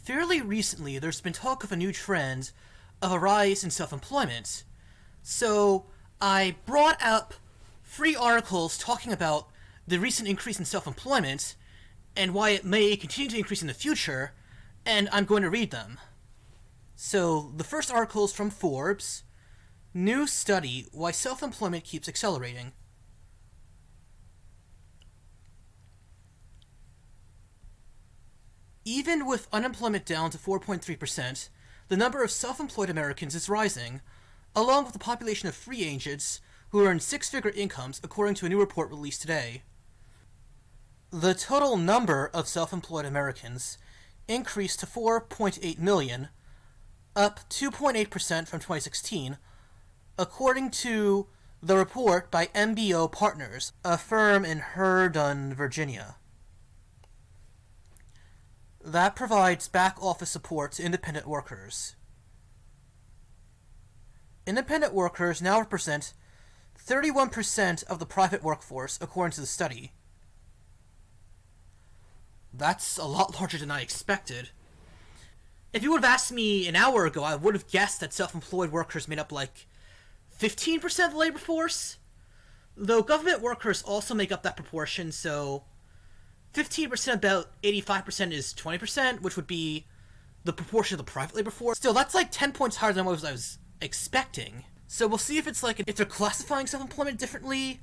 Fairly recently, there's been talk of a new trend of a rise in self-employment. So I brought up 3 articles talking about the recent increase in self-employment and why it may continue to increase in the future, and I'm going to read them. So the first article is from Forbes. New study, why self-employment keeps accelerating. Even with unemployment down to 4.3%, the number of self-employed Americans is rising, along with the population of free agents who earn six-figure incomes, according to a new report released today. The total number of self-employed Americans increased to 4.8 million, up 2.8% from 2016, according to the report by MBO Partners, a firm in Herndon, Virginia, that provides back-office support to independent workers. Independent workers now represent 31% of the private workforce, according to the study. That's a lot larger than I expected. If you would have asked me an hour ago, I would have guessed that self-employed workers made up like 15% of the labor force, though government workers also make up that proportion, so 15%, about 85% is 20%, which would be the proportion of the private labor force. Still, that's like 10 points higher than what I was expecting. So we'll see if it's like, if they're classifying self-employment differently,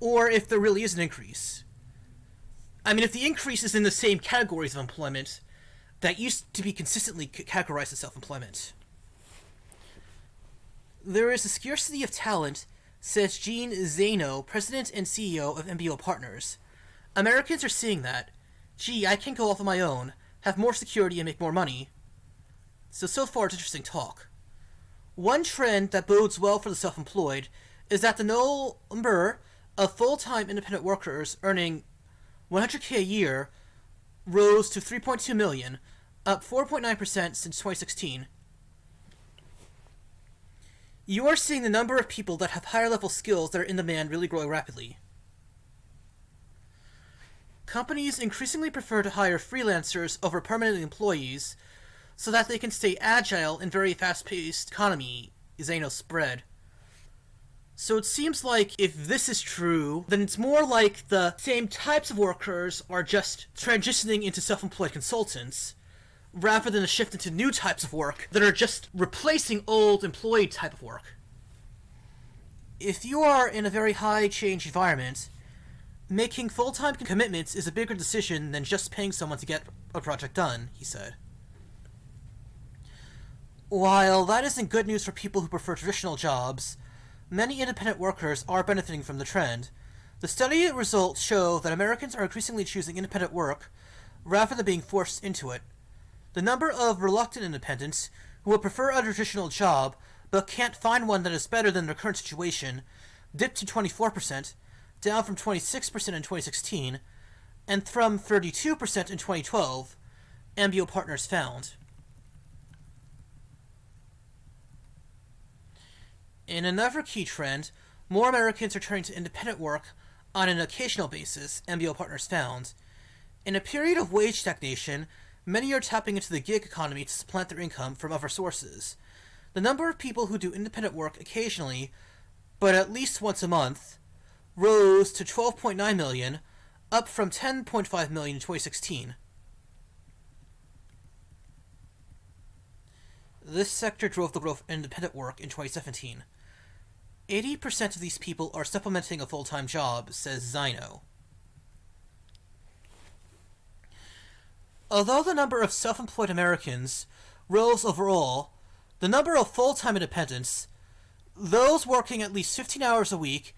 or if there really is an increase. I mean, if the increase is in the same categories of employment that used to be consistently categorized as self-employment. There is a scarcity of talent, says Gene Zaino, president and CEO of MBO Partners. Americans are seeing that. Gee, I can go off on my own, have more security, and make more money. So far it's interesting talk. One trend that bodes well for the self-employed is that the number of full-time independent workers earning $100K a year rose to 3.2 million, up 4.9% since 2016. You are seeing the number of people that have higher level skills that are in demand really growing rapidly. Companies increasingly prefer to hire freelancers over permanent employees so that they can stay agile in very fast-paced economy, Zaino spread. So it seems like if this is true, then it's more like the same types of workers are just transitioning into self-employed consultants, rather than a shift into new types of work that are just replacing old employee type of work. If you are in a very high-change environment, making full-time commitments is a bigger decision than just paying someone to get a project done, he said. While that isn't good news for people who prefer traditional jobs, many independent workers are benefiting from the trend. The study results show that Americans are increasingly choosing independent work rather than being forced into it. The number of reluctant independents who would prefer a traditional job but can't find one that is better than their current situation dipped to 24%, down from 26% in 2016, and from 32% in 2012, MBO Partners found. In another key trend, more Americans are turning to independent work on an occasional basis, MBO Partners found. In a period of wage stagnation, many are tapping into the gig economy to supplant their income from other sources. The number of people who do independent work occasionally, but at least once a month, rose to 12.9 million, up from 10.5 million in 2016. This sector drove the growth of independent work in 2017. 80% of these people are supplementing a full-time job, says Zaino. Although the number of self-employed Americans rose overall, the number of full-time independents, those working at least 15 hours a week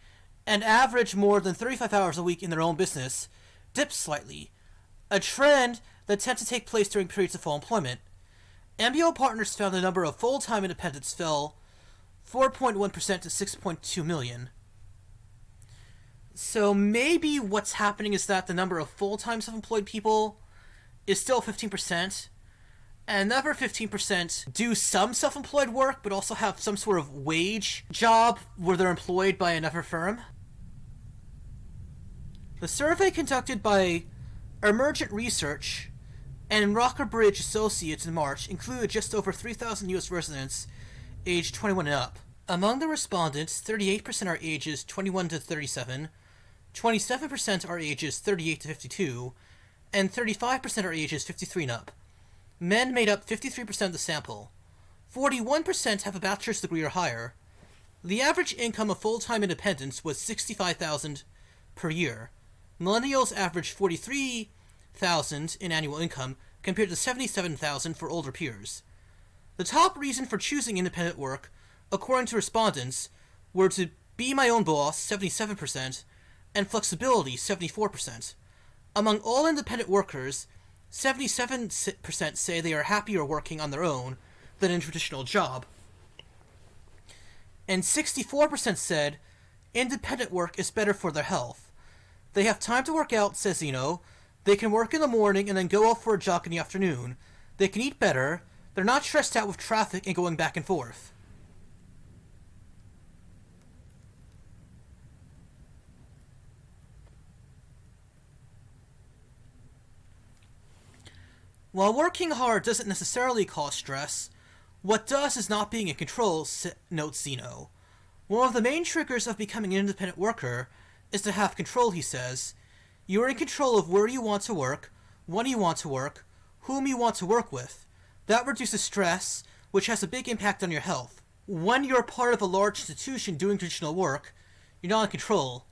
and average more than 35 hours a week in their own business, dipped slightly, a trend that tends to take place during periods of full employment. MBO Partners found the number of full-time independents fell 4.1% to 6.2 million. So maybe what's happening is that the number of full-time self-employed people is still 15%, and another 15% do some self-employed work, but also have some sort of wage job where they're employed by another firm. The survey conducted by Emergent Research and Rockbridge Associates in March included just over 3,000 U.S. residents aged 21 and up. Among the respondents, 38% are ages 21 to 37, 27% are ages 38 to 52, and 35% are ages 53 and up. Men made up 53% of the sample. 41% have a bachelor's degree or higher. The average income of full-time independents was $65,000 per year. Millennials averaged $43,000 in annual income compared to $77,000 for older peers. The top reason for choosing independent work, according to respondents, were to be my own boss, 77%, and flexibility, 74%. Among all independent workers, 77% say they are happier working on their own than in a traditional job. And 64% said independent work is better for their health. They have time to work out, says Zeno. They can work in the morning and then go off for a jog in the afternoon. They can eat better. They're not stressed out with traffic and going back and forth. While working hard doesn't necessarily cause stress, what does is not being in control, notes Zeno. One of the main triggers of becoming an independent worker is to have control, he says. You are in control of where you want to work, when you want to work, whom you want to work with. That reduces stress, which has a big impact on your health. When you're part of a large institution doing traditional work, you're not in control.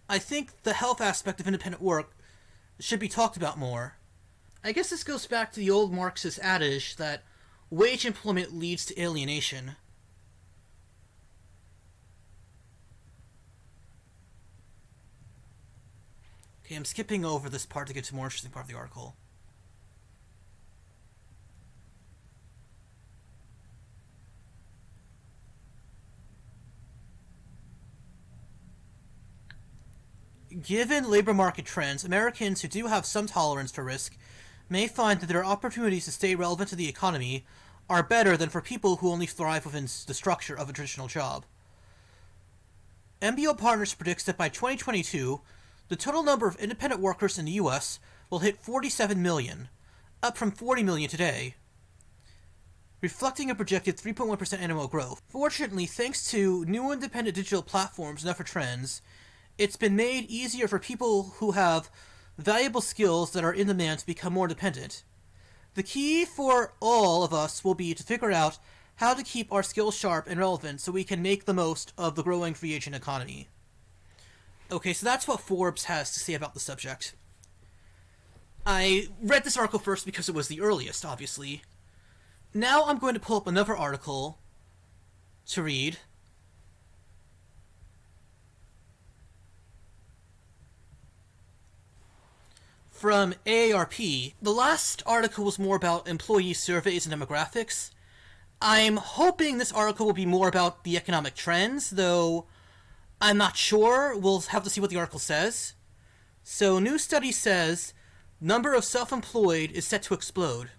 I think the health aspect of independent work should be talked about more. I guess this goes back to the old Marxist adage that wage employment leads to alienation. Okay, I'm skipping over this part to get to the more interesting part of the article. Given labor market trends, Americans who do have some tolerance for risk may find that their opportunities to stay relevant to the economy are better than for people who only thrive within the structure of a traditional job. MBO Partners predicts that by 2022, the total number of independent workers in the U.S. will hit 47 million, up from 40 million today, reflecting a projected 3.1% annual growth. Fortunately, thanks to new independent digital platforms and other trends, it's been made easier for people who have valuable skills that are in demand to become more independent. The key for all of us will be to figure out how to keep our skills sharp and relevant so we can make the most of the growing free agent economy. Okay, so that's what Forbes has to say about the subject. I read this article first because it was the earliest, obviously. Now I'm going to pull up another article to read. From AARP. The last article was more about employee surveys and demographics. I'm hoping this article will be more about the economic trends, though I'm not sure. We'll have to see what the article says. So, new study says number of self-employed is set to explode.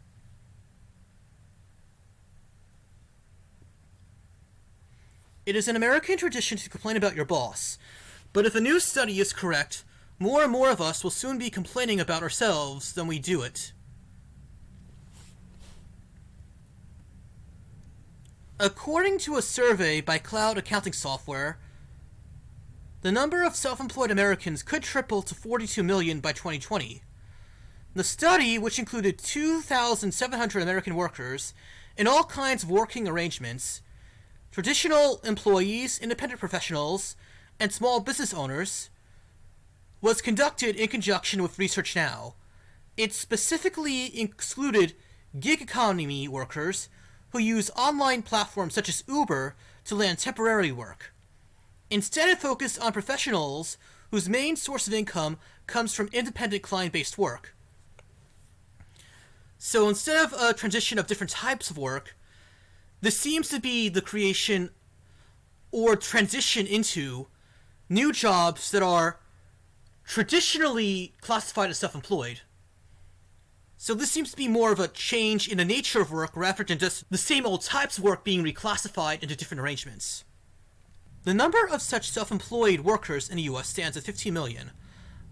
It is an American tradition to complain about your boss, but if a new study is correct, more and more of us will soon be complaining about ourselves than we do it. According to a survey by cloud accounting software, the number of self-employed Americans could triple to 42 million by 2020. The study, which included 2,700 American workers in all kinds of working arrangements, traditional employees, independent professionals, and small business owners, was conducted in conjunction with Research Now. It specifically excluded gig economy workers who use online platforms such as Uber to land temporary work. Instead, it focused on professionals whose main source of income comes from independent client-based work. So instead of a transition of different types of work, this seems to be the creation or transition into new jobs that are traditionally classified as self-employed. So this seems to be more of a change in the nature of work rather than just the same old types of work being reclassified into different arrangements. The number of such self-employed workers in the US stands at 15 million,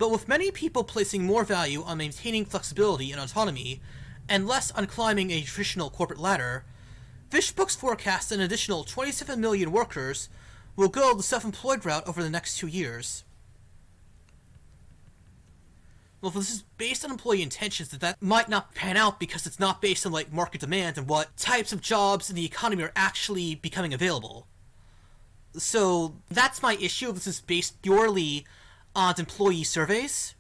But with many people placing more value on maintaining flexibility and autonomy, and less on climbing a traditional corporate ladder, Fishbooks forecasts an additional 27 million workers will go the self-employed route over the next 2 years. Well, if this is based on employee intentions, that might not pan out because it's not based on market demand and what types of jobs in the economy are actually becoming available. So that's my issue. This is based purely on employee surveys.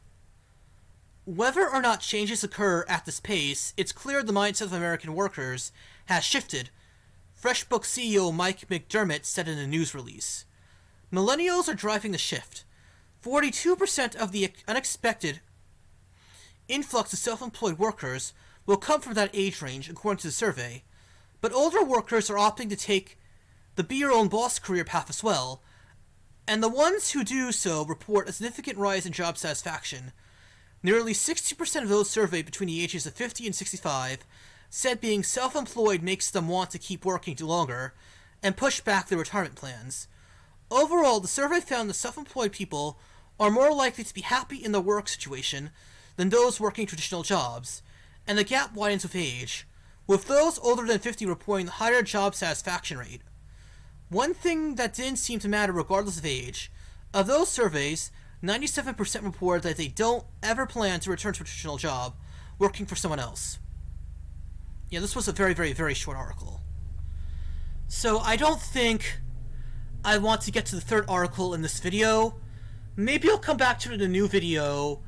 Whether or not changes occur at this pace, it's clear the mindset of American workers has shifted. FreshBooks CEO Mike McDermott said in a news release, "Millennials are driving the shift. 42% of the unexpected influx of self-employed workers will come from that age range, according to the survey. But older workers are opting to take the be-your-own-boss career path as well, and the ones who do so report a significant rise in job satisfaction. Nearly 60% of those surveyed between the ages of 50 and 65 said being self-employed makes them want to keep working longer and push back their retirement plans. Overall, the survey found that self-employed people are more likely to be happy in their work situation than those working traditional jobs, and the gap widens with age, with those older than 50 reporting the higher job satisfaction rate. One thing that didn't seem to matter regardless of age, of those surveys, 97% reported that they don't ever plan to return to a traditional job, working for someone else." Yeah, this was a very, very, very short article. So I don't think I want to get to the third article in this video. Maybe I'll come back to it in a new video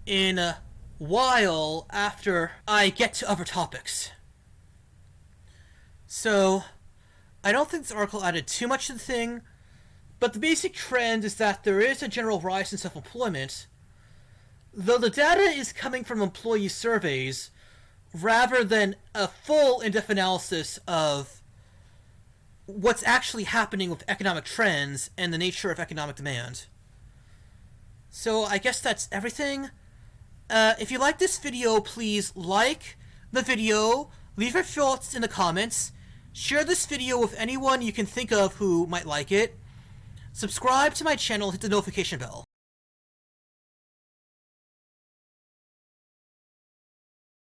in a while after I get to other topics. So I don't think this article added too much to the thing, but the basic trend is that there is a general rise in self-employment, though the data is coming from employee surveys rather than a full in-depth analysis of what's actually happening with economic trends and the nature of economic demand. So I guess that's everything. If you like this video, please like the video, leave your thoughts in the comments, share this video with anyone you can think of who might like it, subscribe to my channel, hit the notification bell.